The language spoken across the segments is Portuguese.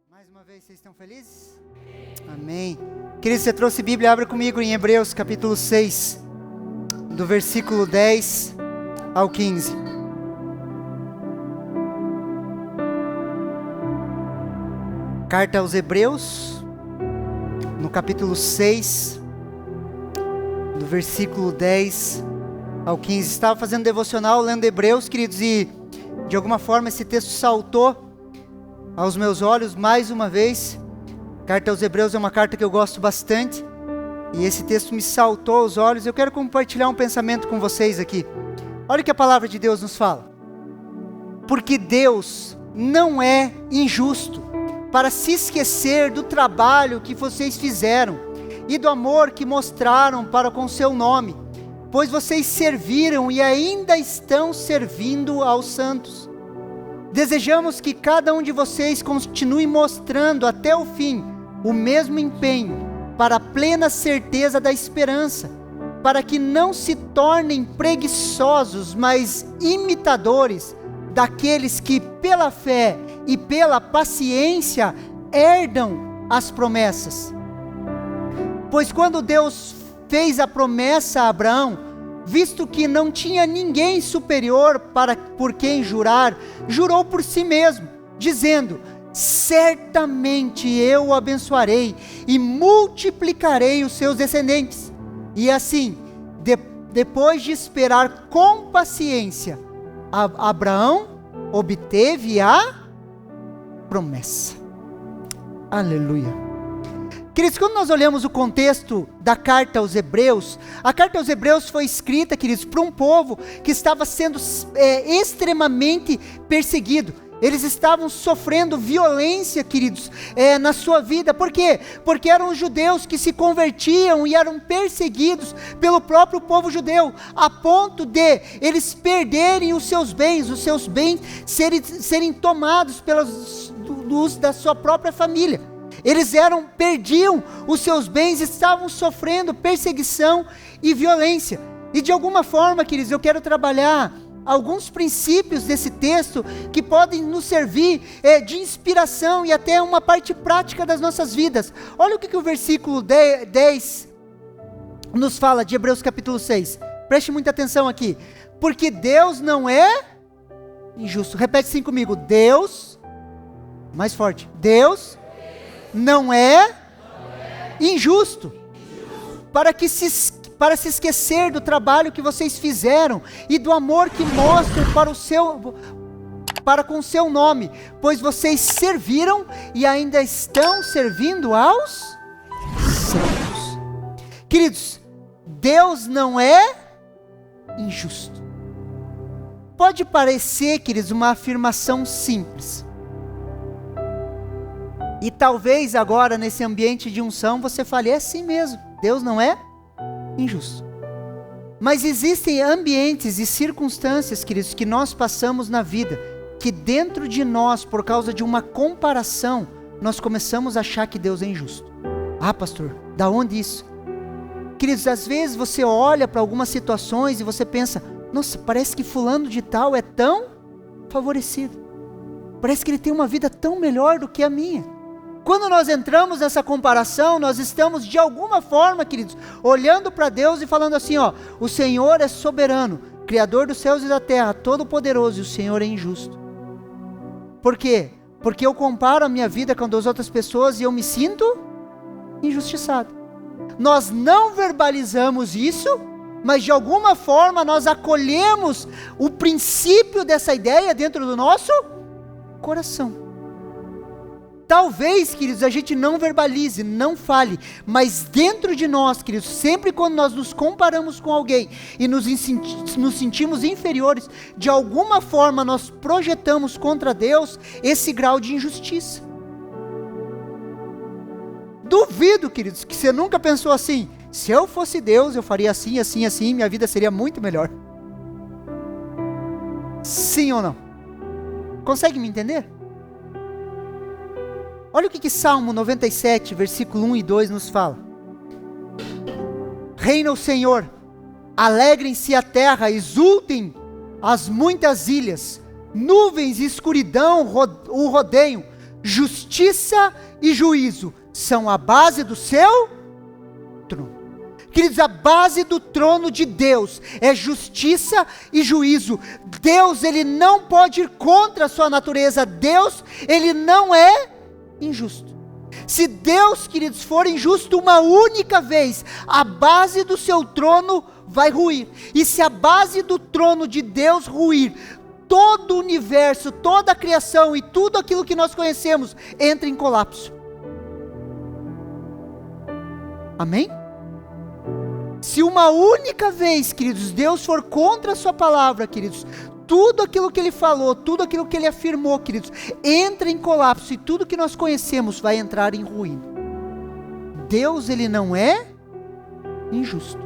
Mais uma vez, vocês estão felizes? Amém. Querido, você trouxe Bíblia, abra comigo em Hebreus capítulo 6, do versículo 10 ao 15. Carta aos Hebreus, no capítulo 6, do versículo 10 ao 15. Estava fazendo devocional, lendo Hebreus, queridos, e de alguma forma esse texto saltou aos meus olhos mais uma vez. Carta aos Hebreus é uma carta que eu gosto bastante, e esse texto me saltou aos olhos. Eu quero compartilhar um pensamento com vocês aqui. Olha o que a palavra de Deus nos fala. Porque Deus não é injusto para se esquecer do trabalho que vocês fizeram e do amor que mostraram para com seu nome, pois vocês serviram e ainda estão servindo aos santos. Desejamos que cada um de vocês continue mostrando até o fim o mesmo empenho para a plena certeza da esperança, para que não se tornem preguiçosos, mas imitadores daqueles que pela fé e pela paciência herdam as promessas. Pois quando Deus fez a promessa a Abraão, visto que não tinha ninguém superior por quem jurar, jurou por si mesmo, dizendo: certamente eu o abençoarei e multiplicarei os seus descendentes. E assim, depois de esperar com paciência, Abraão obteve a promessa. Aleluia. Queridos, quando nós olhamos o contexto da carta aos Hebreus, a carta aos Hebreus foi escrita, queridos, para um povo que estava sendo extremamente perseguido. Eles estavam sofrendo violência, queridos, na sua vida. Por quê? Porque eram os judeus que se convertiam e eram perseguidos pelo próprio povo judeu, a ponto de eles perderem os seus bens serem tomados pelos da sua própria família. Eles perdiam os seus bens, estavam sofrendo perseguição e violência. E de alguma forma, queridos, eu quero trabalhar alguns princípios desse texto que podem nos servir de inspiração e até uma parte prática das nossas vidas. Olha o que o versículo 10 nos fala de Hebreus capítulo 6. Preste muita atenção aqui. Porque Deus não é injusto. Repete assim comigo. Deus, mais forte. Deus não é injusto para se esquecer do trabalho que vocês fizeram e do amor que mostram para com o seu nome, pois vocês serviram e ainda estão servindo aos santos. Queridos, Deus não é injusto. Pode parecer, queridos, uma afirmação simples. E talvez agora, nesse ambiente de unção, você fale: é assim mesmo, Deus não é injusto. Mas existem ambientes e circunstâncias, queridos, que nós passamos na vida, que dentro de nós, por causa de uma comparação, nós começamos a achar que Deus é injusto. Ah, pastor, da onde isso? Queridos, às vezes você olha para algumas situações e você pensa: nossa, parece que fulano de tal é tão favorecido. Parece que ele tem uma vida tão melhor do que a minha. Quando nós entramos nessa comparação, nós estamos de alguma forma, queridos, olhando para Deus e falando assim: ó, o Senhor é soberano, Criador dos céus e da terra, todo-poderoso, e o Senhor é injusto. Por quê? Porque eu comparo a minha vida com a das outras pessoas e eu me sinto injustiçado. Nós não verbalizamos isso, mas de alguma forma nós acolhemos o princípio dessa ideia dentro do nosso coração. Talvez, queridos, a gente não verbalize, não fale, mas dentro de nós, queridos, sempre quando nós nos comparamos com alguém e nos sentimos inferiores, de alguma forma nós projetamos contra Deus esse grau de injustiça. Duvido, queridos, que você nunca pensou assim: se eu fosse Deus, eu faria assim, assim, assim, minha vida seria muito melhor. Sim ou não? Consegue me entender? Olha o que Salmo 97, versículo 1 e 2 nos fala. Reina o Senhor, alegrem-se a terra, exultem as muitas ilhas, nuvens e escuridão o rodeiam, justiça e juízo são a base do seu trono. Queridos, a base do trono de Deus é justiça e juízo. Deus, ele não pode ir contra a sua natureza. Deus, ele não é injusto. Se Deus, queridos, for injusto uma única vez, a base do seu trono vai ruir. E se a base do trono de Deus ruir, todo o universo, toda a criação e tudo aquilo que nós conhecemos entra em colapso. Amém? Se uma única vez, queridos, Deus for contra a sua palavra, queridos, tudo aquilo que ele falou, tudo aquilo que ele afirmou, queridos, entra em colapso e tudo que nós conhecemos vai entrar em ruína. Deus, ele não é injusto.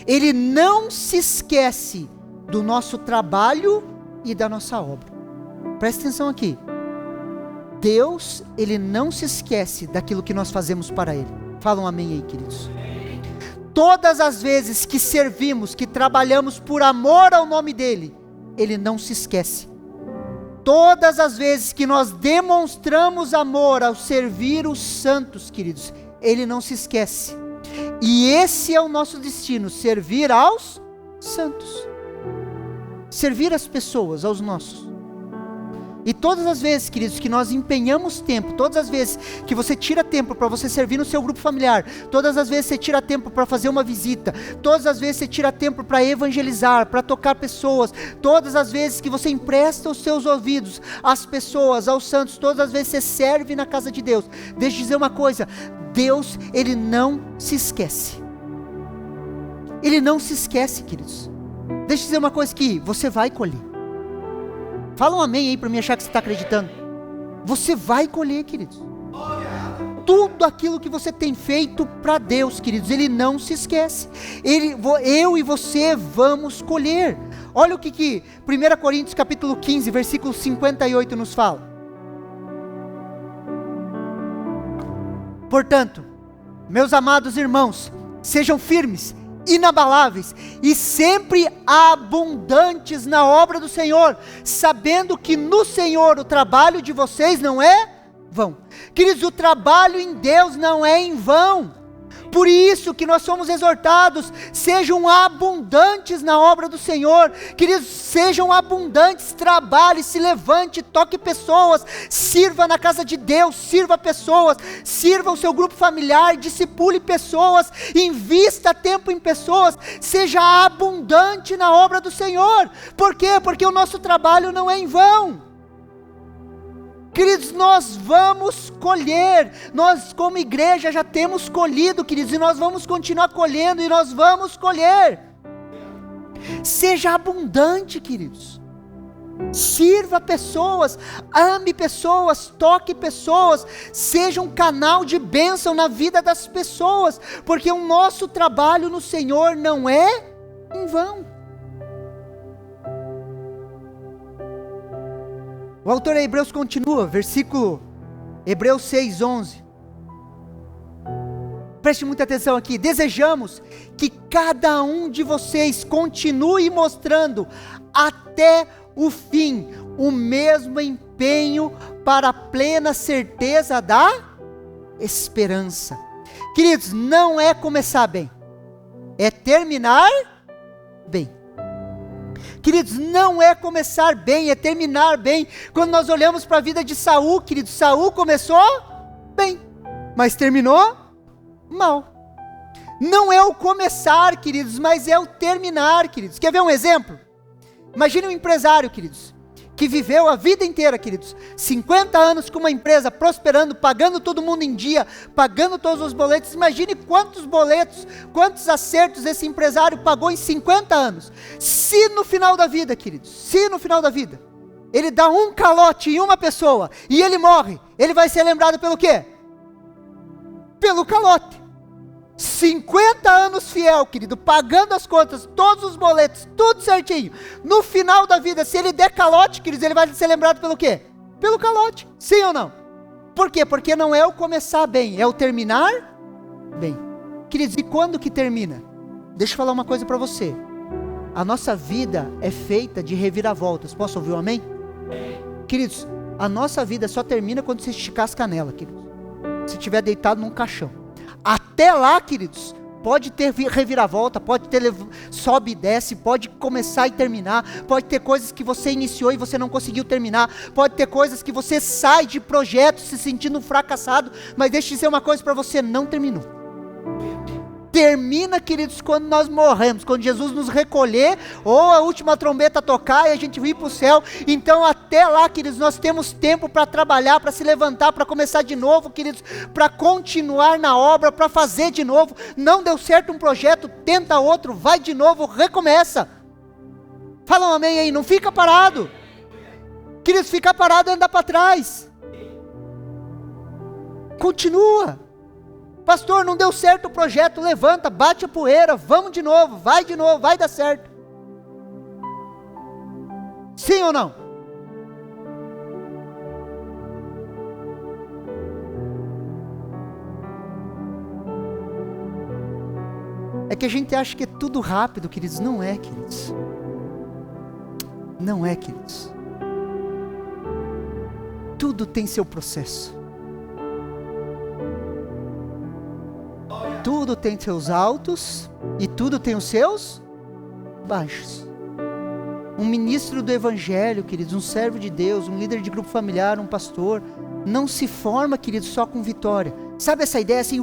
Ele não se esquece do nosso trabalho e da nossa obra. Presta atenção aqui. Deus, ele não se esquece daquilo que nós fazemos para ele. Fala um amém aí, queridos. Todas as vezes que servimos, que trabalhamos por amor ao nome dele, ele não se esquece. Todas as vezes que nós demonstramos amor ao servir os santos, queridos, ele não se esquece. E esse é o nosso destino, servir aos santos. Servir as pessoas, aos nossos. E todas as vezes, queridos, que nós empenhamos tempo, todas as vezes que você tira tempo para você servir no seu grupo familiar, todas as vezes você tira tempo para fazer uma visita, todas as vezes você tira tempo para evangelizar, para tocar pessoas, todas as vezes que você empresta os seus ouvidos às pessoas, aos santos, todas as vezes você serve na casa de Deus. Deixa eu dizer uma coisa, Deus, ele não se esquece. Ele não se esquece, queridos. Deixa eu dizer uma coisa que você vai colher. Fala um amém aí para mim achar que você está acreditando. Você vai colher, queridos. Tudo aquilo que você tem feito para Deus, queridos, ele não se esquece. Eu e você vamos colher. Olha o que 1 Coríntios capítulo 15, versículo 58 nos fala. Portanto, meus amados irmãos, sejam firmes, inabaláveis e sempre abundantes na obra do Senhor, sabendo que no Senhor o trabalho de vocês não é vão. Queridos, o trabalho em Deus não é em vão. Por isso que nós somos exortados, sejam abundantes na obra do Senhor. Queridos, sejam abundantes, trabalhe, se levante, toque pessoas, sirva na casa de Deus, sirva pessoas, sirva o seu grupo familiar, discipule pessoas, invista tempo em pessoas, seja abundante na obra do Senhor. Por quê? Porque o nosso trabalho não é em vão. Queridos, nós vamos colher, nós como igreja já temos colhido, queridos, e nós vamos continuar colhendo, e nós vamos colher. Seja abundante, queridos, sirva pessoas, ame pessoas, toque pessoas, seja um canal de bênção na vida das pessoas, porque o nosso trabalho no Senhor não é em vão. O autor de Hebreus continua, Hebreus 6:11. Preste muita atenção aqui. Desejamos que cada um de vocês continue mostrando até o fim o mesmo empenho para a plena certeza da esperança. Queridos, não é começar bem, é terminar bem. Queridos, não é começar bem, é terminar bem. Quando nós olhamos para a vida de Saul, queridos, Saul começou bem, mas terminou mal. Não é o começar, queridos, mas é o terminar, queridos. Quer ver um exemplo? Imagine um empresário, queridos, que viveu a vida inteira, queridos, 50 anos com uma empresa, prosperando, pagando todo mundo em dia, pagando todos os boletos. Imagine quantos boletos, quantos acertos esse empresário pagou em 50 anos. Se no final da vida, queridos, se no final da vida, ele dá um calote em uma pessoa, e ele morre, ele vai ser lembrado pelo quê? Pelo calote. 50 anos fiel, querido, pagando as contas, todos os boletos, tudo certinho. No final da vida, se ele der calote, queridos, ele vai ser lembrado pelo quê? Pelo calote, sim ou não? Por quê? Porque não é o começar bem, é o terminar bem. Queridos, e quando que termina? Deixa eu falar uma coisa para você. A nossa vida é feita de reviravoltas. Posso ouvir um amém? Queridos, A nossa vida só termina quando você esticar as canelas, queridos. Se estiver deitado num caixão. Até lá, queridos, pode ter reviravolta, pode ter sobe e desce, pode começar e terminar, pode ter coisas que você iniciou e você não conseguiu terminar, pode ter coisas que você sai de projetos se sentindo fracassado, mas deixa eu dizer uma coisa para você, não terminou. Termina, queridos, quando nós morremos, quando Jesus nos recolher, ou a última trombeta tocar e a gente vir para o céu. Então até lá, queridos, nós temos tempo para trabalhar, para se levantar, para começar de novo, queridos, para continuar na obra, para fazer de novo. Não deu certo um projeto, tenta outro, vai de novo, recomeça. Fala um amém aí, não fica parado. Queridos, ficar parado é andar para trás. Continua. Pastor, não deu certo o projeto, levanta, bate a poeira, vamos de novo, vai dar certo. Sim ou não? É que a gente acha que é tudo rápido, queridos. Não é, queridos. Não é, queridos. Tudo tem seu processo. Tudo tem seus altos e tudo tem os seus baixos. Um ministro do evangelho, queridos, um servo de Deus, um líder de grupo familiar, um pastor, não se forma, queridos, só com vitória. Sabe essa ideia assim,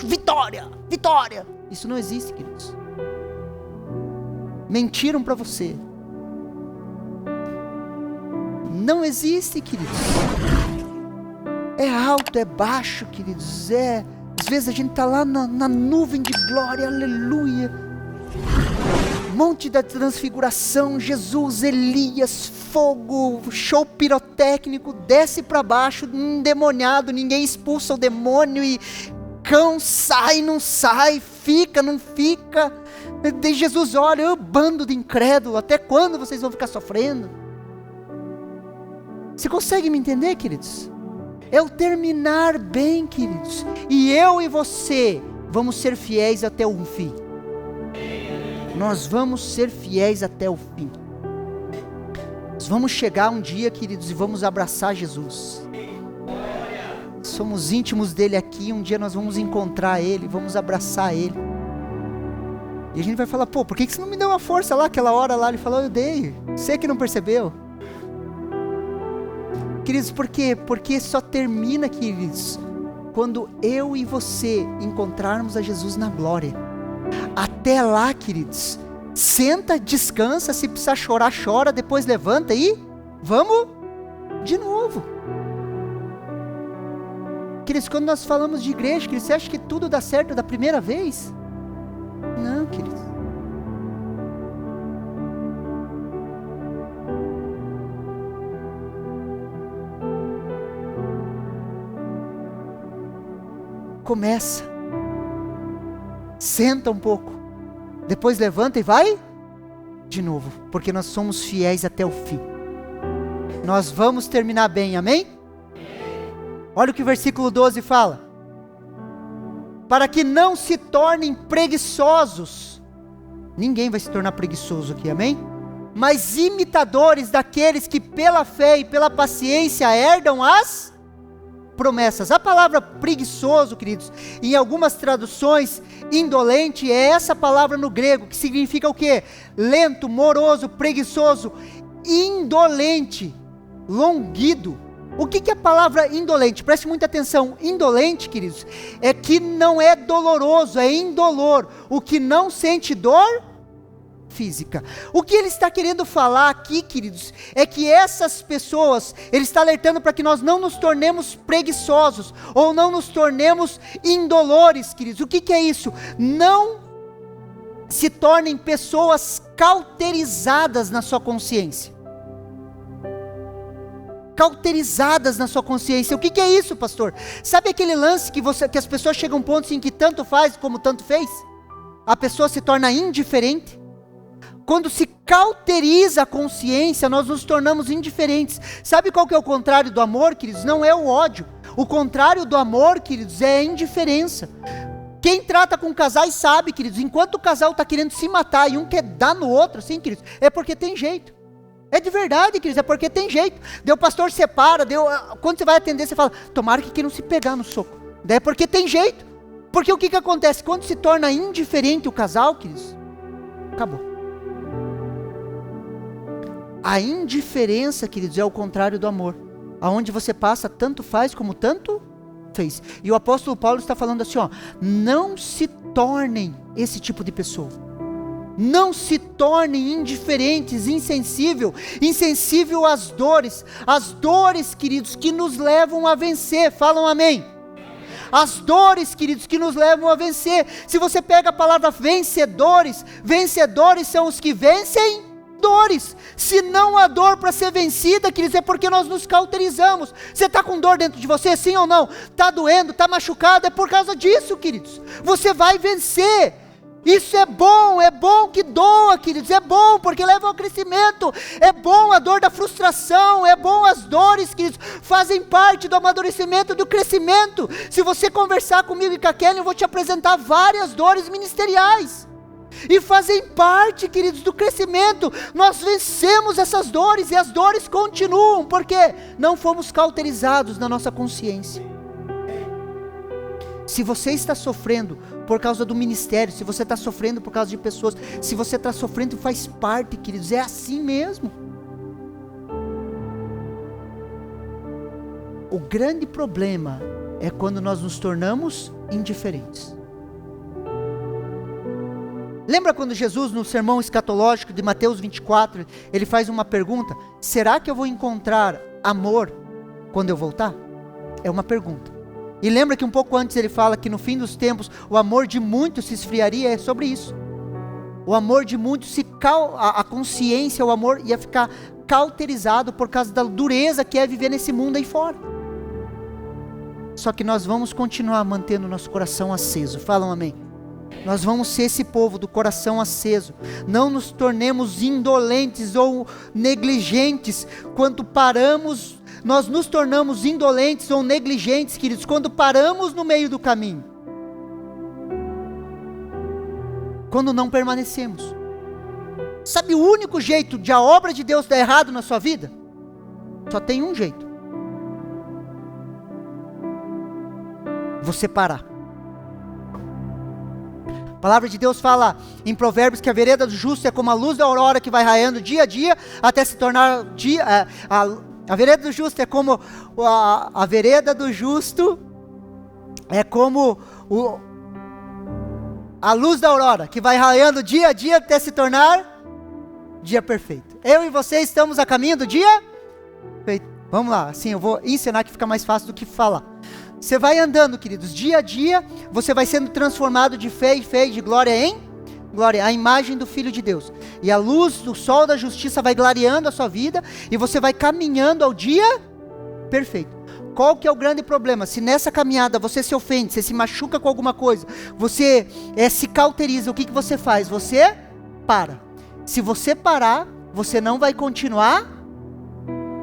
vitória, vitória. Isso não existe, queridos. Mentiram para você. Não existe, queridos. É alto, é baixo, queridos, às vezes a gente está lá na nuvem de glória, aleluia. Monte da transfiguração, Jesus, Elias, fogo, show pirotécnico, desce para baixo, endemoniado, ninguém expulsa o demônio e cão sai, não sai, fica, não fica. E Jesus olha, bando de incrédulo, até quando vocês vão ficar sofrendo? Você consegue me entender, queridos? É o terminar bem, queridos. E eu e você vamos ser fiéis até o fim. Nós vamos ser fiéis até o fim. Nós vamos chegar um dia, queridos, e vamos abraçar Jesus. Somos íntimos dele aqui, um dia nós vamos encontrar ele, vamos abraçar ele. E a gente vai falar, por que você não me deu uma força lá, aquela hora lá? Ele falou, eu dei, você que não percebeu. Queridos, por quê? Porque só termina, queridos, quando eu e você encontrarmos a Jesus na glória. Até lá, queridos, senta, descansa, se precisar chorar, chora, depois levanta e vamos de novo. Queridos, quando nós falamos de igreja, queridos, você acha que tudo dá certo da primeira vez? Não, queridos. Começa, senta um pouco, depois levanta e vai de novo, porque nós somos fiéis até o fim. Nós vamos terminar bem, amém? Olha o que o versículo 12 fala: para que não se tornem preguiçosos. Ninguém vai se tornar preguiçoso aqui, amém? Mas imitadores daqueles que pela fé e pela paciência herdam as promessas. A palavra preguiçoso, queridos, em algumas traduções, indolente, é essa palavra no grego, que significa o quê? Lento, moroso, preguiçoso, indolente, longuido. O que é a palavra indolente? Preste muita atenção. Indolente, queridos, é que não é doloroso, é indolor, o que não sente dor física. O que ele está querendo falar aqui, queridos, é que essas pessoas, ele está alertando para que nós não nos tornemos preguiçosos, ou não nos tornemos indolores, queridos. O que é isso? Não se tornem pessoas cauterizadas na sua consciência. Cauterizadas na sua consciência. O que é isso, pastor? Sabe aquele lance que as pessoas chegam a um ponto em que tanto faz como tanto fez? A pessoa se torna indiferente. Quando se cauteriza a consciência, nós nos tornamos indiferentes. Sabe qual que é o contrário do amor, queridos? Não é o ódio. O contrário do amor, queridos, é a indiferença. Quem trata com casais sabe, queridos, enquanto o casal está querendo se matar e um quer dar no outro, assim, queridos, é porque tem jeito. É de verdade, queridos, é porque tem jeito. Daí o pastor separa, quando você vai atender, você fala, tomara que não se pegar no soco. Daí é porque tem jeito. Porque o que acontece? Quando se torna indiferente o casal, queridos, acabou. A indiferença, queridos, é o contrário do amor. Aonde você passa, tanto faz como tanto fez. E o apóstolo Paulo está falando assim, não se tornem esse tipo de pessoa. Não se tornem indiferentes, insensível às dores, queridos, que nos levam a vencer. Falam amém. As dores, queridos, que nos levam a vencer. Se você pega a palavra vencedores são os que vencem dores. Se não há dor para ser vencida, queridos, é porque nós nos cauterizamos. Você está com dor dentro de você, sim ou não? Está doendo, está machucado, é por causa disso, queridos. Você vai vencer. Isso é bom que doa, queridos, é bom porque leva ao crescimento, é bom a dor da frustração, é bom as dores, queridos, fazem parte do amadurecimento, do crescimento. Se você conversar comigo e com a Kelly, eu vou te apresentar várias dores ministeriais, e fazem parte, queridos, do crescimento. Nós vencemos essas dores, e as dores continuam, porque não fomos cauterizados na nossa consciência. Se você está sofrendo por causa do ministério, se você está sofrendo por causa de pessoas, se você está sofrendo, faz parte, queridos, é assim mesmo. O grande problema é quando nós nos tornamos indiferentes. Lembra quando Jesus, no sermão escatológico de Mateus 24, ele faz uma pergunta: será que eu vou encontrar amor quando eu voltar? É uma pergunta. E lembra que um pouco antes ele fala que no fim dos tempos o amor de muitos se esfriaria? É sobre isso. O amor de muitos, a consciência, o amor ia ficar cauterizado por causa da dureza que é viver nesse mundo aí fora. Só que nós vamos continuar mantendo nosso coração aceso. Falam amém. Nós vamos ser esse povo do coração aceso. Não nos tornemos indolentes ou negligentes quando paramos. Nós nos tornamos indolentes ou negligentes, queridos, quando paramos no meio do caminho. Quando não permanecemos. Sabe o único jeito de a obra de Deus dar errado na sua vida? Só tem um jeito. Você parar. A palavra de Deus fala em Provérbios que a vereda do justo é como a luz da aurora que vai raiando dia a dia até se tornar dia. A vereda do justo é como a vereda do justo é como a luz da aurora que vai raiando dia a dia até se tornar dia perfeito. Eu e você estamos a caminho do dia perfeito. Vamos lá, assim eu vou ensinar que fica mais fácil do que falar. Você vai andando, queridos, dia a dia, você vai sendo transformado de fé em fé, de glória em glória, a imagem do Filho de Deus. E a luz do sol da justiça vai clareando a sua vida, e você vai caminhando ao dia perfeito. Qual que é o grande problema? Se nessa caminhada você se ofende, você se machuca com alguma coisa, você se cauteriza, o que você faz? Você para. Se você parar, você não vai continuar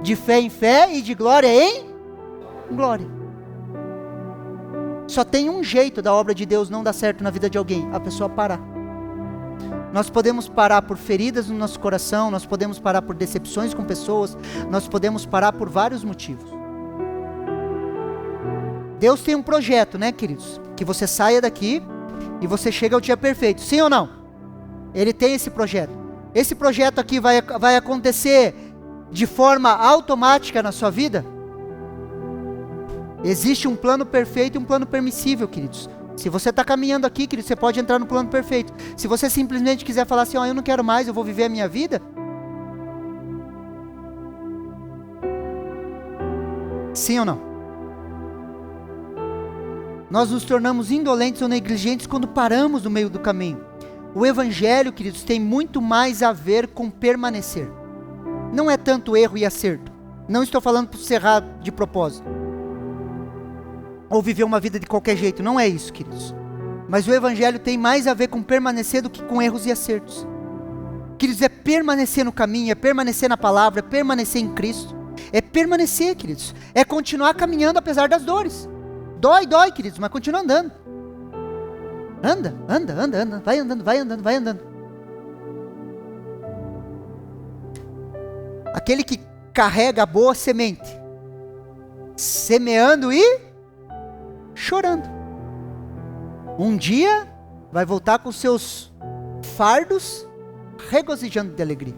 de fé em fé e de glória em glória. Só tem um jeito da obra de Deus não dar certo na vida de alguém: a pessoa parar. Nós podemos parar por feridas no nosso coração, nós podemos parar por decepções com pessoas, nós podemos parar por vários motivos. Deus tem um projeto, né, queridos? Que você saia daqui e você chega ao dia perfeito, sim ou não? Ele tem esse projeto. Esse projeto aqui vai acontecer de forma automática na sua vida? Existe um plano perfeito e um plano permissível, queridos. Se você está caminhando aqui, querido, você pode entrar no plano perfeito. Se você simplesmente quiser falar assim, eu não quero mais, eu vou viver a minha vida. Sim ou não? Nós nos tornamos indolentes ou negligentes quando paramos no meio do caminho. O evangelho, queridos, tem muito mais a ver com permanecer. Não é tanto erro e acerto. Não estou falando para você errar de propósito. Ou viver uma vida de qualquer jeito, não é isso, queridos. Mas o evangelho tem mais a ver com permanecer do que com erros e acertos. Queridos, é permanecer no caminho, é permanecer na palavra, é permanecer em Cristo. É permanecer, queridos. É continuar caminhando apesar das dores. Dói, queridos, mas continua andando. Anda, vai andando. aquele que carrega a boa semente, semeando e chorando. Um dia vai voltar com seus fardos, regozijando de alegria.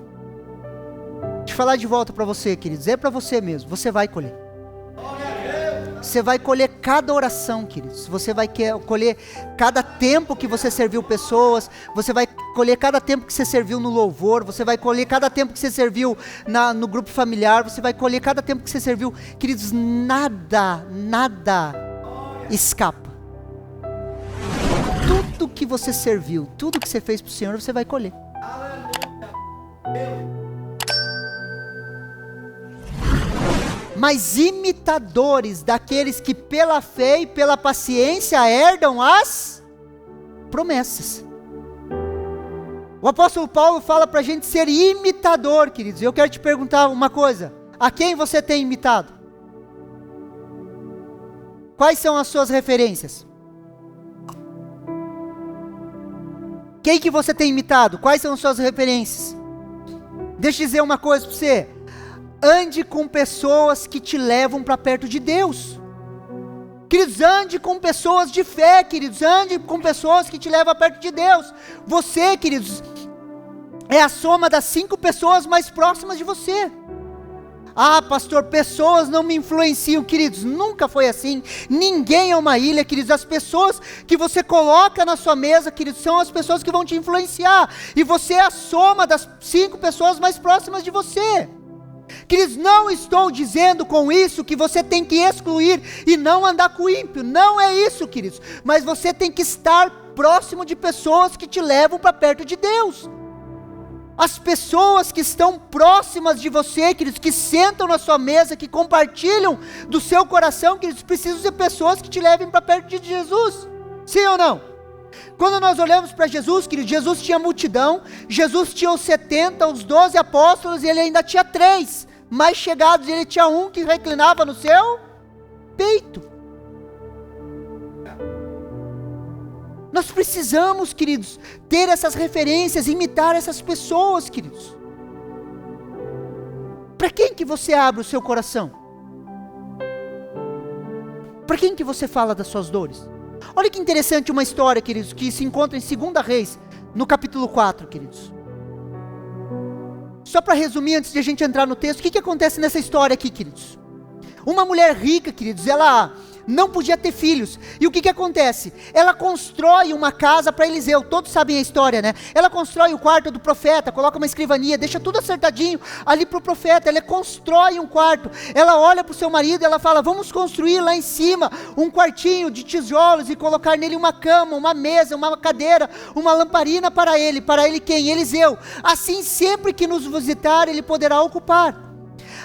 Deixa eu falar de volta para você, queridos, é para você mesmo, você vai colher. Você vai colher cada oração, queridos. Você vai colher cada tempo que você serviu pessoas. Você vai colher cada tempo que você serviu no louvor. Você vai colher cada tempo que você serviu no grupo familiar. Você vai colher cada tempo que você serviu. Queridos, nada escapa. Tudo que você serviu, tudo que você fez para o Senhor, você vai colher. Mas imitadores daqueles que pela fé e pela paciência herdam as promessas. O apóstolo Paulo fala para a gente ser imitador, queridos. Eu quero te perguntar uma coisa: a quem você tem imitado? Quais são as suas referências? Quem que você tem imitado? Quais são as suas referências? Deixa eu dizer uma coisa para você. Ande com pessoas que te levam para perto de Deus. Queridos, ande com pessoas de fé, queridos. Ande com pessoas que te levam perto de Deus. Você, queridos, é a soma das 5 pessoas mais próximas de você. Ah, pastor, pessoas não me influenciam, queridos. Nunca foi assim. Ninguém é uma ilha, queridos. As pessoas que você coloca na sua mesa, queridos, são as pessoas que vão te influenciar. E você é a soma das 5 pessoas mais próximas de você. Queridos, não estou dizendo com isso que você tem que excluir e não andar com o ímpio, não é isso, queridos, mas você tem que estar próximo de pessoas que te levam para perto de Deus. As pessoas que estão próximas de você, queridos, que sentam na sua mesa, que compartilham do seu coração, queridos, precisam ser pessoas que te levem para perto de Jesus, sim ou não? Quando nós olhamos para Jesus, queridos, Jesus tinha multidão, Jesus tinha os 70, os 12 apóstolos, e ele ainda tinha 3 mais chegados, e ele tinha um que reclinava no seu peito. Nós precisamos, queridos, ter essas referências, imitar essas pessoas, queridos. Para quem que você abre o seu coração? Para quem que você fala das suas dores? Olha que interessante uma história, queridos, que se encontra em 2 Reis, no capítulo 4, queridos. Só para resumir, antes de a gente entrar no texto, o que acontece nessa história aqui, queridos? Uma mulher rica, queridos, ela não podia ter filhos, e o que acontece? Ela constrói uma casa para Eliseu, todos sabem a história, né? Ela constrói o quarto do profeta, coloca uma escrivania, deixa tudo acertadinho ali para o profeta, ela constrói um quarto, ela olha para o seu marido, ela fala, vamos construir lá em cima um quartinho de tijolos e colocar nele uma cama, uma mesa, uma cadeira, uma lamparina para ele quem? Eliseu, assim sempre que nos visitar ele poderá ocupar.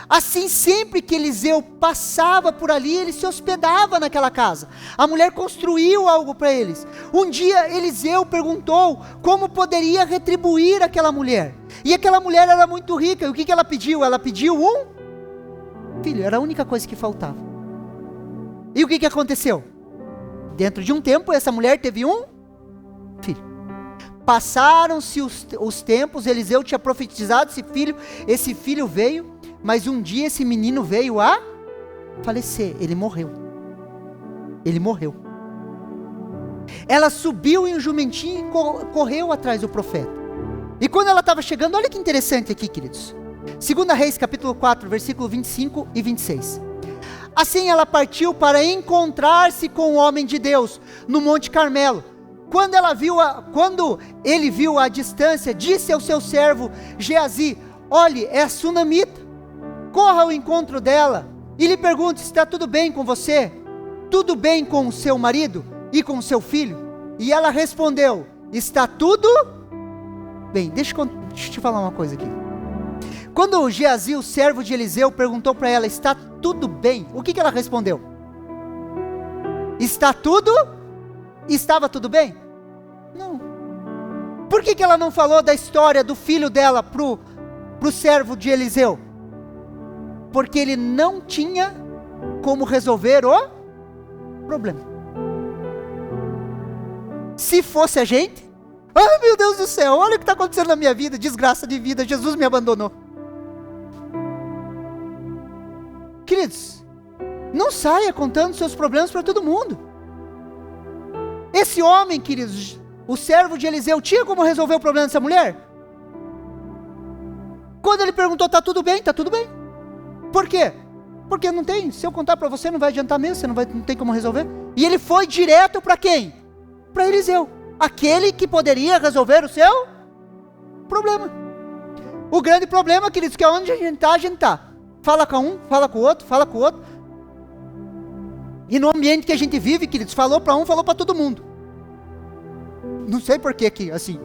Assim sempre que Eliseu passava por ali, ele se hospedava naquela casa. A mulher construiu algo para eles. Um dia Eliseu perguntou como poderia retribuir aquela mulher. E aquela mulher era muito rica, e o que ela pediu? Ela pediu um filho, era a única coisa que faltava. E o que aconteceu? Dentro de um tempo essa mulher teve um filho. Passaram-se os tempos, Eliseu tinha profetizado esse filho veio, mas um dia esse menino veio a falecer, ele morreu. Ela subiu em um jumentinho e correu atrás do profeta. E quando ela estava chegando, olha que interessante aqui, queridos. 2 Reis, capítulo 4, versículo 25 e 26. Assim ela partiu para encontrar-se com o homem de Deus, no Monte Carmelo. Quando ele viu a distância, disse ao seu servo Geazi, olhe, é a sunamita. Corra ao encontro dela e lhe pergunte se está tudo bem com você, tudo bem com o seu marido e com o seu filho. E ela respondeu, está tudo bem. Deixa eu te falar uma coisa aqui. Quando o Geazi, o servo de Eliseu, perguntou para ela, está tudo bem? O que ela respondeu? Estava tudo bem? Não. Por que ela não falou da história do filho dela pro servo de Eliseu? Porque ele não tinha como resolver o problema. Se fosse a gente, meu Deus do céu, olha o que está acontecendo na minha vida, desgraça de vida, Jesus me abandonou. queridos, não saia contando seus problemas para todo mundo. Esse homem, queridos, o servo de Eliseu, tinha como resolver o problema dessa mulher? Quando ele perguntou, tá tudo bem? Tá tudo bem. Por quê? Porque não tem, se eu contar para você não vai adiantar mesmo, você não tem como resolver. E ele foi direto para quem? Para Eliseu, aquele que poderia resolver o seu problema. O grande problema, queridos, que é onde a gente está. Fala com um, fala com o outro, fala com o outro. E no ambiente que a gente vive, queridos, falou para um, falou para todo mundo. Não sei por que aqui, assim.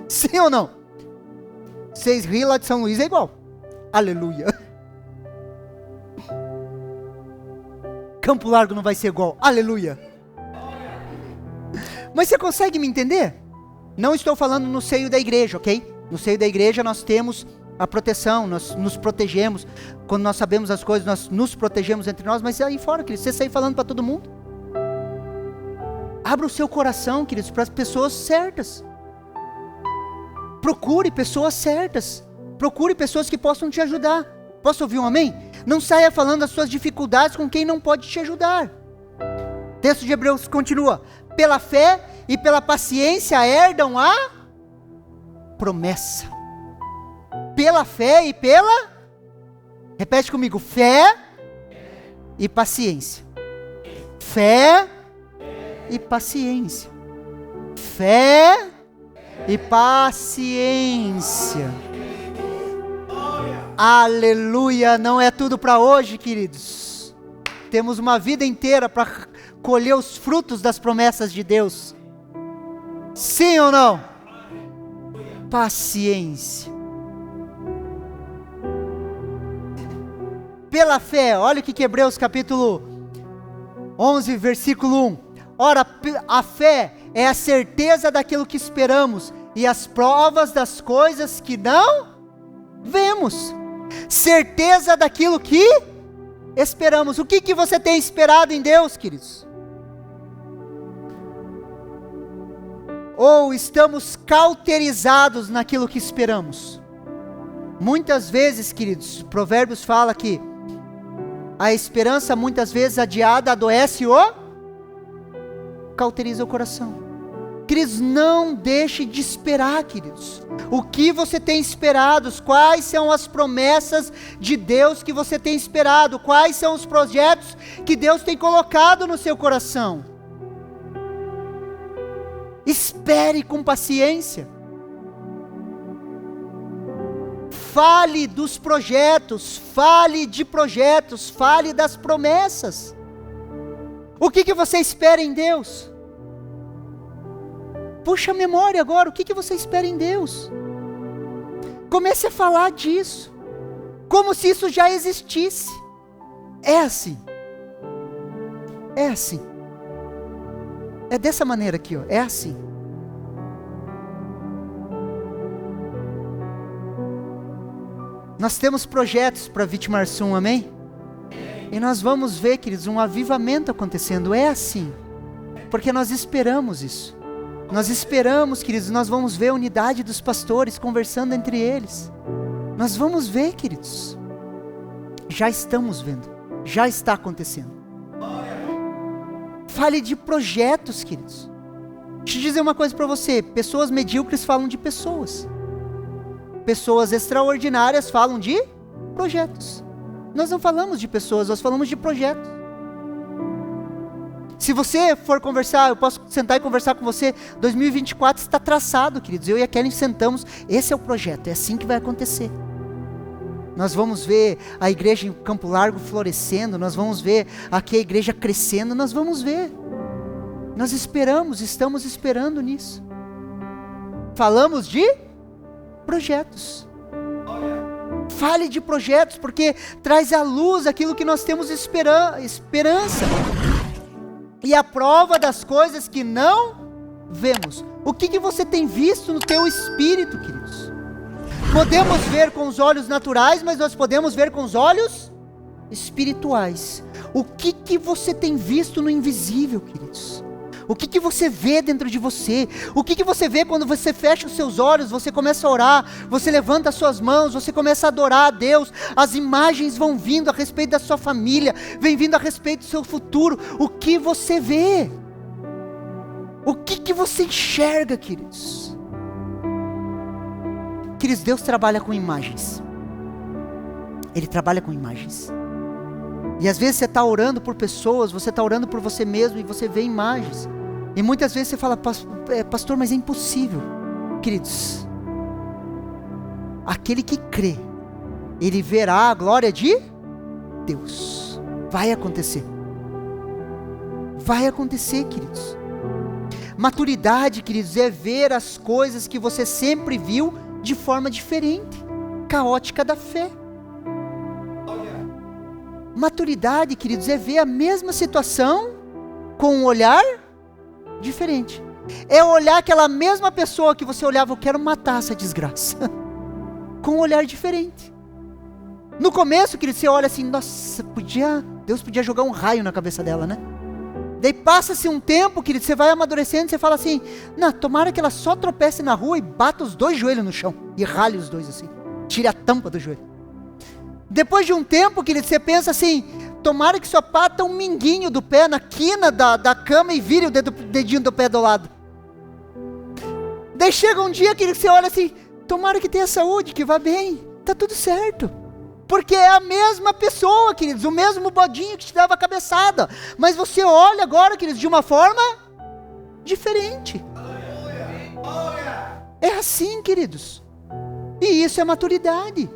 Sim ou não? Vocês riem lá de São Luís é igual. Aleluia. Campo Largo não vai ser igual. Aleluia. Mas você consegue me entender? Não estou falando no seio da igreja, ok? No seio da igreja nós temos a proteção, nós nos protegemos. Quando nós sabemos as coisas, nós nos protegemos entre nós. Mas aí fora, queridos, você sair falando para todo mundo. Abra o seu coração, queridos, para as pessoas certas. Procure pessoas certas. Procure pessoas que possam te ajudar. Posso ouvir um amém? Não saia falando das suas dificuldades com quem não pode te ajudar. O texto de Hebreus continua. Pela fé e pela paciência herdam a promessa. Pela fé e pela... Repete comigo. Fé e paciência. Fé e paciência. Fé e paciência. Aleluia. Não é tudo para hoje, queridos. Temos uma vida inteira para colher os frutos das promessas de Deus. Sim ou não? Paciência. Pela fé, olha o que Hebreus capítulo 11, versículo 1. Ora, a fé é a certeza daquilo que esperamos e as provas das coisas que não vemos. Certeza daquilo que esperamos. O que você tem esperado em Deus, queridos? Ou estamos cauterizados naquilo que esperamos? Muitas vezes, queridos, Provérbios fala que a esperança muitas vezes adiada adoece cauteriza o coração. Queridos, não deixe de esperar, queridos. O que você tem esperado? Quais são as promessas de Deus que você tem esperado? Quais são os projetos que Deus tem colocado no seu coração? Espere com paciência. Fale dos projetos, fale de projetos, fale das promessas. O que você espera em Deus? Puxa a memória agora, o que você espera em Deus? Comece a falar disso, como se isso já existisse. É assim. É assim. É dessa maneira aqui, ó. É assim. Nós temos projetos para Vitimarsum, amém? E nós vamos ver, queridos, um avivamento acontecendo. É assim. Porque nós esperamos isso. Nós esperamos, queridos, nós vamos ver a unidade dos pastores conversando entre eles. Nós vamos ver, queridos. Já estamos vendo. Já está acontecendo. Fale de projetos, queridos. Deixa eu dizer uma coisa para você. Pessoas medíocres falam de pessoas. Pessoas extraordinárias falam de projetos. Nós não falamos de pessoas, nós falamos de projetos. Se você for conversar, eu posso sentar e conversar com você. 2024 está traçado, queridos. Eu e a Kelly sentamos. Esse é o projeto, é assim que vai acontecer. Nós vamos ver a igreja em Campo Largo florescendo. Nós vamos ver aqui a igreja crescendo. Nós vamos ver. Nós esperamos, estamos esperando nisso. Falamos de projetos. Fale de projetos, porque traz à luz aquilo que nós temos esperança. E a prova das coisas que não vemos. O que você tem visto no teu espírito, queridos? Podemos ver com os olhos naturais, mas nós podemos ver com os olhos espirituais. O que você tem visto no invisível, queridos? O que você vê dentro de você? O que você vê quando você fecha os seus olhos, você começa a orar, você levanta as suas mãos, você começa a adorar a Deus, as imagens vão vindo a respeito da sua família, vem vindo a respeito do seu futuro. O que você vê? O que você enxerga, queridos? Queridos, Deus trabalha com imagens. Ele trabalha com imagens. E às vezes você está orando por pessoas, você está orando por você mesmo e você vê imagens. E muitas vezes você fala, pastor, mas é impossível. Queridos, aquele que crê, ele verá a glória de Deus. Vai acontecer. Vai acontecer, queridos. Maturidade, queridos, é ver as coisas que você sempre viu de forma diferente, caótica da fé. Maturidade, queridos, é ver a mesma situação com um olhar diferente. É olhar aquela mesma pessoa que você olhava, eu quero matar essa desgraça, com um olhar diferente. No começo, queridos, você olha assim, nossa, Deus podia jogar um raio na cabeça dela, né? Daí passa-se um tempo, querido, você vai amadurecendo, você fala assim, não, tomara que ela só tropece na rua e bata os dois joelhos no chão, e rale os dois assim, tire a tampa do joelho. Depois de um tempo, querido, você pensa assim, tomara que só bata um minguinho do pé na quina da cama e vire o dedinho do pé do lado. Daí chega um dia, querido, que você olha assim, tomara que tenha saúde, que vá bem, tá tudo certo. Porque é a mesma pessoa, queridos, o mesmo bodinho que te dava a cabeçada. Mas você olha agora, queridos, de uma forma diferente. É assim, queridos. E isso é maturidade.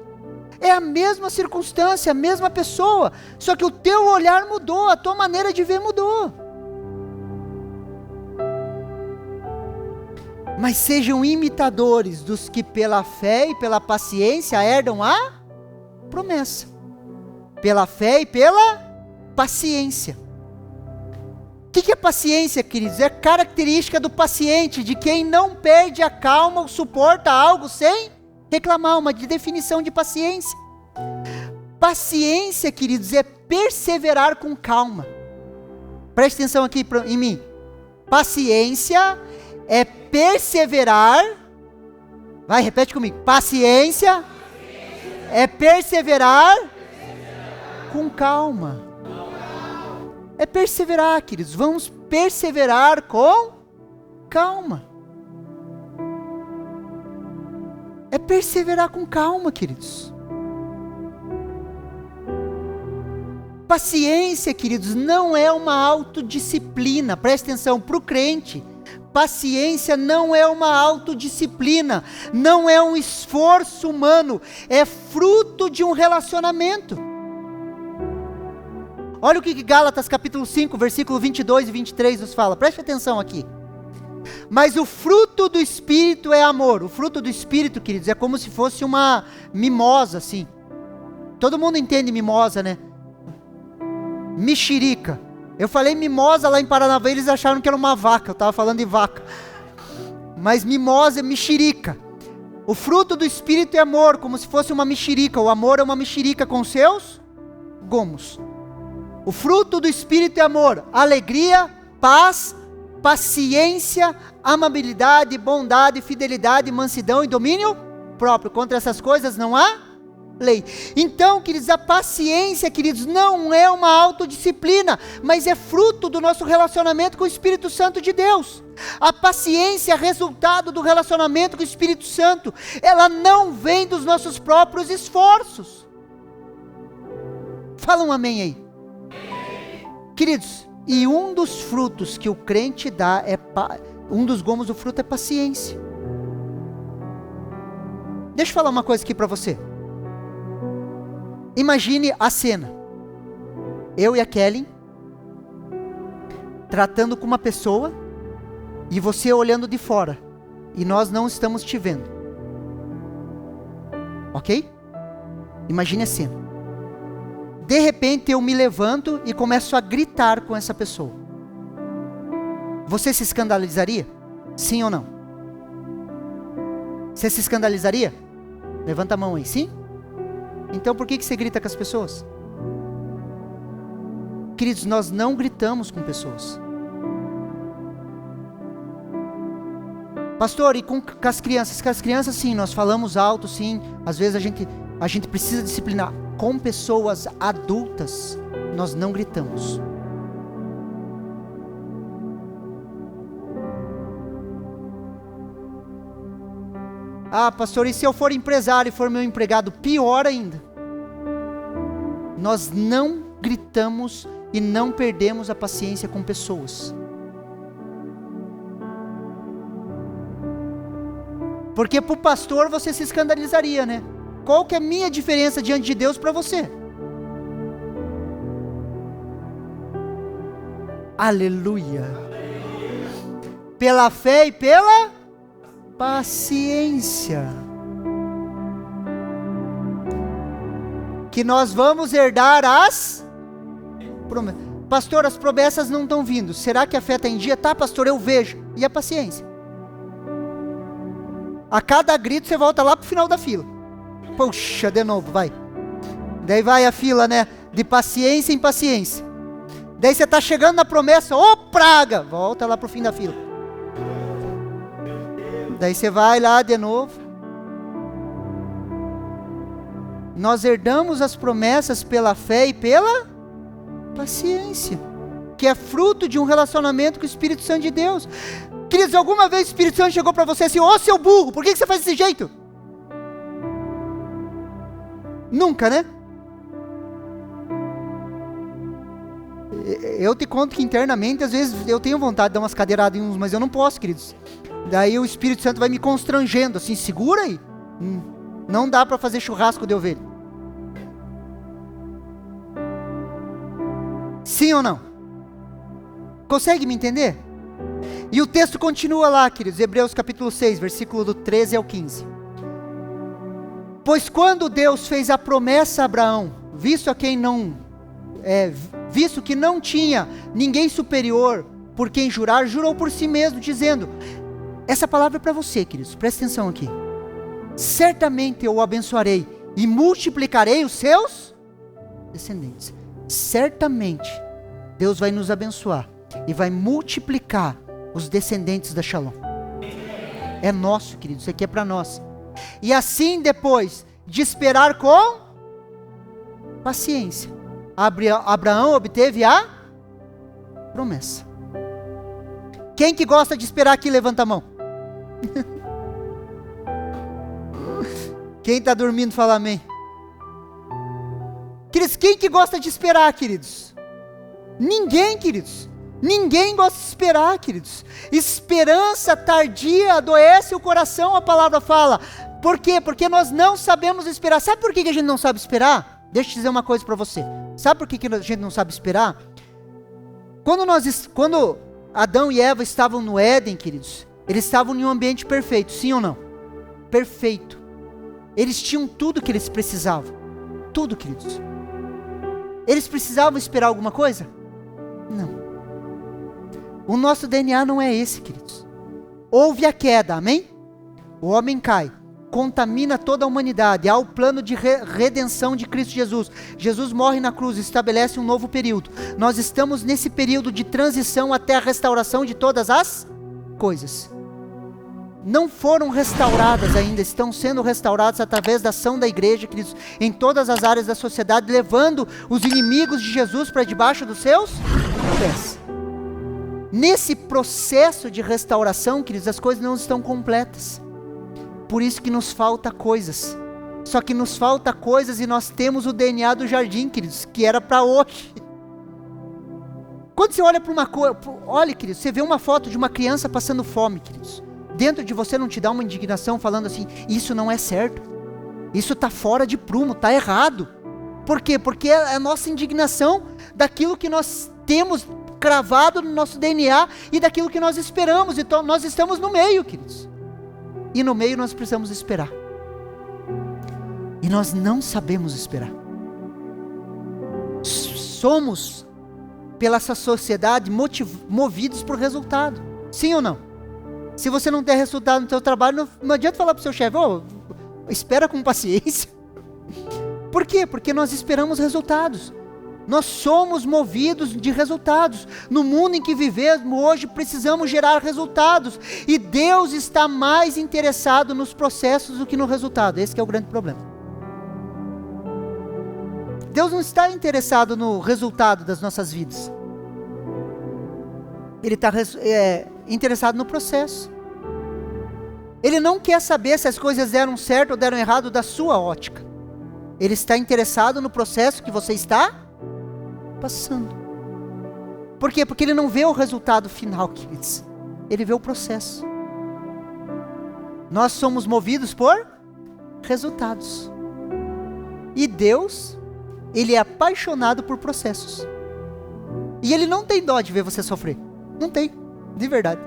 É a mesma circunstância, a mesma pessoa. Só que o teu olhar mudou, a tua maneira de ver mudou. Mas sejam imitadores dos que pela fé e pela paciência herdam a promessa. Pela fé e pela paciência. O que é paciência, queridos? É característica do paciente, de quem não perde a calma ou suporta algo sem reclamar, uma definição de paciência. Paciência, queridos, é perseverar com calma. Preste atenção aqui em mim. Paciência é perseverar. Vai, repete comigo. Paciência é perseverar com calma. É perseverar, queridos. Vamos perseverar com calma. É perseverar com calma, queridos. Paciência, queridos, não é uma autodisciplina. Preste atenção, para o crente, paciência não é uma autodisciplina, não é um esforço humano, é fruto de um relacionamento. Olha o que Gálatas capítulo 5, versículo 22 e 23 nos fala, preste atenção aqui. Mas o fruto do Espírito é amor. O fruto do Espírito, queridos, é como se fosse uma mimosa, assim. Todo mundo entende mimosa, né? Mexerica. Eu falei mimosa lá em Paranavaí, eles acharam que era uma vaca, eu estava falando de vaca. Mas mimosa é mexerica. O fruto do Espírito é amor, como se fosse uma mexerica. O amor é uma mexerica com seus gomos. O fruto do Espírito é amor, alegria, paz, paciência, amabilidade, bondade, fidelidade, mansidão e domínio próprio. Contra essas coisas não há lei. Então, queridos, a paciência, queridos, não é uma autodisciplina, mas é fruto do nosso relacionamento com o Espírito Santo de Deus. A paciência é resultado do relacionamento com o Espírito Santo. Ela não vem dos nossos próprios esforços. Fala um amém aí. Queridos, e um dos frutos que o crente dá um dos gomos do fruto é paciência. Deixa eu falar uma coisa aqui para você. Imagine a cena. Eu e a Kelly tratando com uma pessoa e você olhando de fora e nós não estamos te vendo. Ok? Imagine a cena. De repente eu me levanto e começo a gritar com essa pessoa. Você se escandalizaria? Sim ou não? Você se escandalizaria? Levanta a mão aí, sim? Então por que você grita com as pessoas? Queridos, nós não gritamos com pessoas. Pastor, e com as crianças? Com as crianças, sim, nós falamos alto, sim. Às vezes a gente precisa disciplinar. Com pessoas adultas, nós não gritamos. Ah, pastor, e se eu for empresário e for meu empregado? Pior ainda. Nós não gritamos e não perdemos a paciência com pessoas. Porque para o pastor você se escandalizaria, né? Qual que é a minha diferença diante de Deus para você? Aleluia. Pela fé e pela paciência que nós vamos herdar as promessas. Pastor, as promessas não estão vindo. Será que a fé está em dia? Tá, pastor, eu vejo. E a paciência? A cada grito você volta lá para o final da fila. Puxa, de novo, vai. Daí vai a fila, né? De paciência em paciência. Daí você está chegando na promessa, ô praga! Volta lá para o fim da fila. Daí você vai lá de novo. Nós herdamos as promessas pela fé e pela paciência, que é fruto de um relacionamento com o Espírito Santo de Deus. Queridos, alguma vez o Espírito Santo chegou para você assim, ô seu burro, por que você faz desse jeito? Nunca, né? Eu te conto que internamente, às vezes, eu tenho vontade de dar umas cadeiradas em uns, mas eu não posso, queridos. Daí o Espírito Santo vai me constrangendo, assim, segura aí. Não dá para fazer churrasco de ovelha. Sim ou não? Consegue me entender? E o texto continua lá, queridos, Hebreus capítulo 6, versículo do 13 ao 15. Pois quando Deus fez a promessa a Abraão, visto que não tinha ninguém superior por quem jurar, jurou por si mesmo, dizendo, essa palavra é para você, queridos, presta atenção aqui. Certamente eu o abençoarei e multiplicarei os seus descendentes. Certamente Deus vai nos abençoar e vai multiplicar os descendentes da Shalom. É nosso, queridos, isso aqui é para nós. E assim depois de esperar com paciência, Abraão obteve a promessa. Quem que gosta de esperar aqui, levanta a mão. Quem está dormindo, fala amém. Queridos, quem que gosta de esperar, queridos? Ninguém, queridos. Ninguém gosta de esperar, queridos. Esperança tardia adoece o coração, a palavra fala. Por quê? Porque nós não sabemos esperar. Sabe por que a gente não sabe esperar? Deixa eu dizer uma coisa para você. Sabe por que a gente não sabe esperar? Quando Adão e Eva estavam no Éden, queridos, eles estavam em um ambiente perfeito, sim ou não? Perfeito. Eles tinham tudo que eles precisavam. Tudo, queridos. Eles precisavam esperar alguma coisa? Não. O nosso DNA não é esse, queridos. Houve a queda, amém? O homem cai, contamina toda a humanidade. Há o plano de redenção de Cristo Jesus. Jesus morre na cruz, estabelece um novo período. Nós estamos nesse período de transição até a restauração de todas as coisas. Não foram restauradas ainda, estão sendo restauradas através da ação da igreja, queridos, em todas as áreas da sociedade, levando os inimigos de Jesus para debaixo dos seus pés. Nesse processo de restauração, queridos, as coisas não estão completas. Por isso que nos falta coisas. Só que nos falta coisas e nós temos o DNA do jardim, queridos, que era para hoje. Quando você olha para uma coisa, olha, queridos, você vê uma foto de uma criança passando fome, queridos. Dentro de você não te dá uma indignação falando assim, isso não é certo, isso está fora de prumo, está errado. Por quê? Porque é a nossa indignação daquilo que nós temos cravado no nosso DNA e daquilo que nós esperamos. Então nós estamos no meio, queridos, e no meio nós precisamos esperar, e nós não sabemos esperar. Somos, pela essa sociedade, movidos por resultado, sim ou não? Se você não tem resultado no seu trabalho, não adianta falar para o seu chefe, espera com paciência. Por quê? Porque nós esperamos resultados. Nós somos movidos de resultados. No mundo em que vivemos hoje, precisamos gerar resultados. E Deus está mais interessado nos processos do que no resultado. Esse que é o grande problema. Deus não está interessado no resultado das nossas vidas. Ele está interessado no processo. Ele não quer saber se as coisas deram certo ou deram errado da sua ótica. Ele está interessado no processo que você está passando. Por quê? Porque ele não vê o resultado final, queridos. Ele vê o processo. Nós somos movidos por resultados. E Deus, Ele é apaixonado por processos. E Ele não tem dó de ver você sofrer. Não tem, de verdade.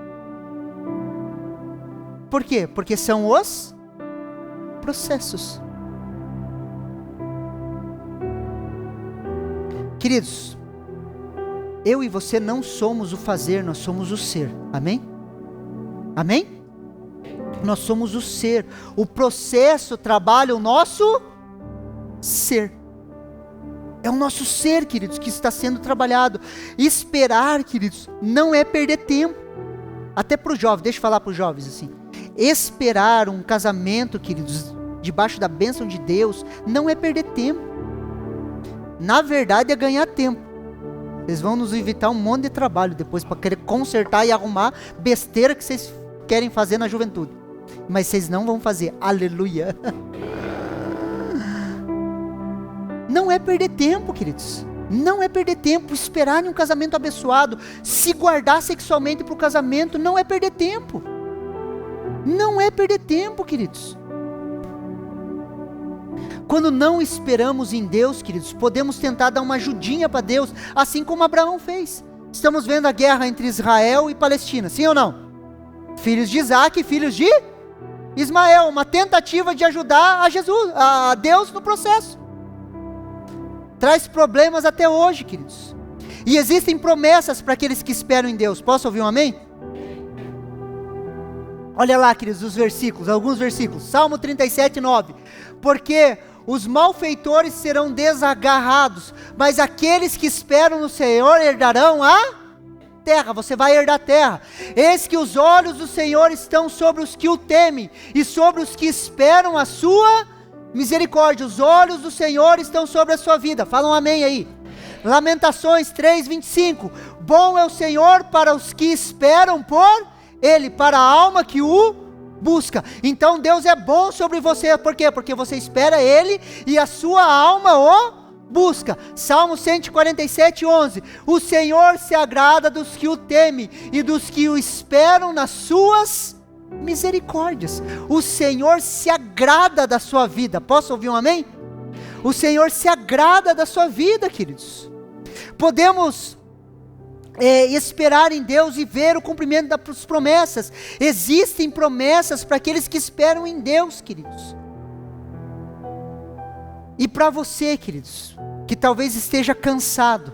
Por quê? Porque são os processos. Queridos, eu e você não somos o fazer, nós somos o ser. Amém? Amém? Nós somos o ser. O processo trabalha o nosso ser. É o nosso ser, queridos, que está sendo trabalhado. Esperar, queridos, não é perder tempo. Até para o jovem, deixa eu falar para os jovens assim. Esperar um casamento, queridos, debaixo da bênção de Deus, não é perder tempo. Na verdade é ganhar tempo. Vocês vão nos evitar um monte de trabalho depois para querer consertar e arrumar besteira que vocês querem fazer na juventude. Mas vocês não vão fazer. Aleluia. Não é perder tempo, queridos. Não é perder tempo. Esperar em um casamento abençoado, se guardar sexualmente para o casamento, não é perder tempo. Não é perder tempo, queridos. Quando não esperamos em Deus, queridos, podemos tentar dar uma ajudinha para Deus, assim como Abraão fez. Estamos vendo a guerra entre Israel e Palestina, sim ou não? Filhos de Isaac e filhos de Ismael, uma tentativa de ajudar a Deus no processo. Traz problemas até hoje, queridos. E existem promessas para aqueles que esperam em Deus. Posso ouvir um amém? Olha lá, queridos, os versículos, alguns versículos. Salmo 37, 9. Porque os malfeitores serão desagarrados, mas aqueles que esperam no Senhor herdarão a terra. Você vai herdar a terra. Eis que os olhos do Senhor estão sobre os que o temem, e sobre os que esperam a sua misericórdia. Os olhos do Senhor estão sobre a sua vida. Fala um amém aí. Lamentações 3, 25. Bom é o Senhor para os que esperam por Ele, para a alma que o busca. Então Deus é bom sobre você. Por quê? Porque você espera Ele e a sua alma o busca. Salmo 147, 11. O Senhor se agrada dos que o temem e dos que o esperam nas suas misericórdias. O Senhor se agrada da sua vida. Posso ouvir um amém? O Senhor se agrada da sua vida, queridos. Podemos esperar em Deus e ver o cumprimento das promessas. Existem promessas para aqueles que esperam em Deus, queridos. E para você, queridos, que talvez esteja cansado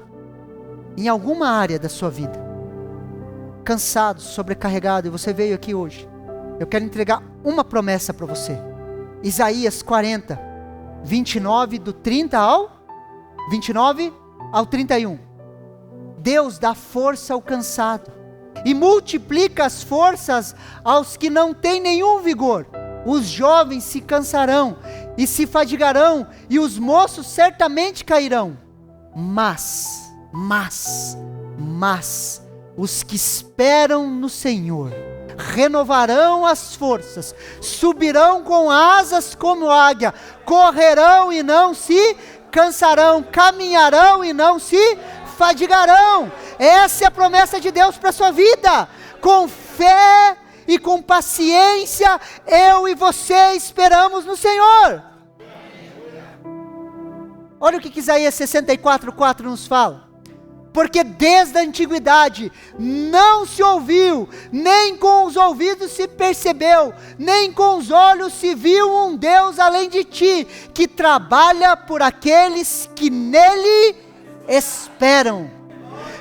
em alguma área da sua vida, cansado, sobrecarregado, e você veio aqui hoje, eu quero entregar uma promessa para você. Isaías 40, 29 do 30 ao 29 ao 31. Deus dá força ao cansado e multiplica as forças aos que não têm nenhum vigor. Os jovens se cansarão e se fadigarão, e os moços certamente cairão. Mas os que esperam no Senhor renovarão as forças, subirão com asas como águia, correrão e não se cansarão, caminharão e não se fadigarão. Essa é a promessa de Deus para a sua vida. Com fé e com paciência, eu e você esperamos no Senhor. Olha o que Isaías 64:4 nos fala. Porque desde a antiguidade não se ouviu, nem com os ouvidos se percebeu, nem com os olhos se viu um Deus além de ti, que trabalha por aqueles que nele esperam.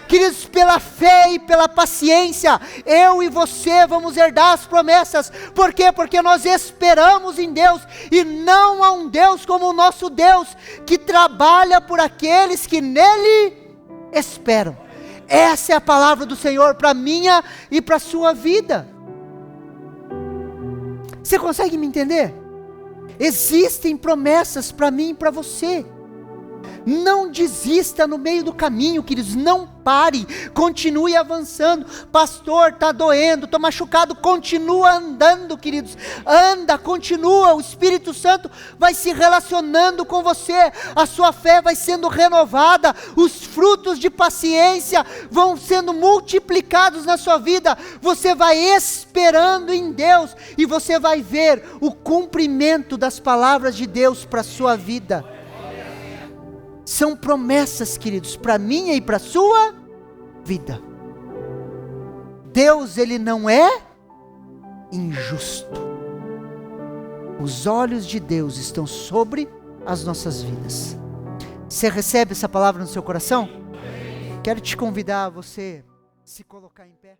Queridos, pela fé e pela paciência, eu e você vamos herdar as promessas. Por quê? Porque nós esperamos em Deus, e não há um Deus como o nosso Deus, que trabalha por aqueles que nele esperam. Essa é a palavra do Senhor para a minha e para a sua vida. Você consegue me entender? Existem promessas para mim e para você. Não desista no meio do caminho, queridos, não pare, continue avançando. Pastor, está doendo, estou machucado, continua andando, queridos, anda, continua, o Espírito Santo vai se relacionando com você, a sua fé vai sendo renovada, os frutos de paciência vão sendo multiplicados na sua vida, você vai esperando em Deus, e você vai ver o cumprimento das palavras de Deus para a sua vida. São promessas, queridos, para minha e para a sua vida. Deus, Ele não é injusto. Os olhos de Deus estão sobre as nossas vidas. Você recebe essa palavra no seu coração? Quero te convidar a você se colocar em pé.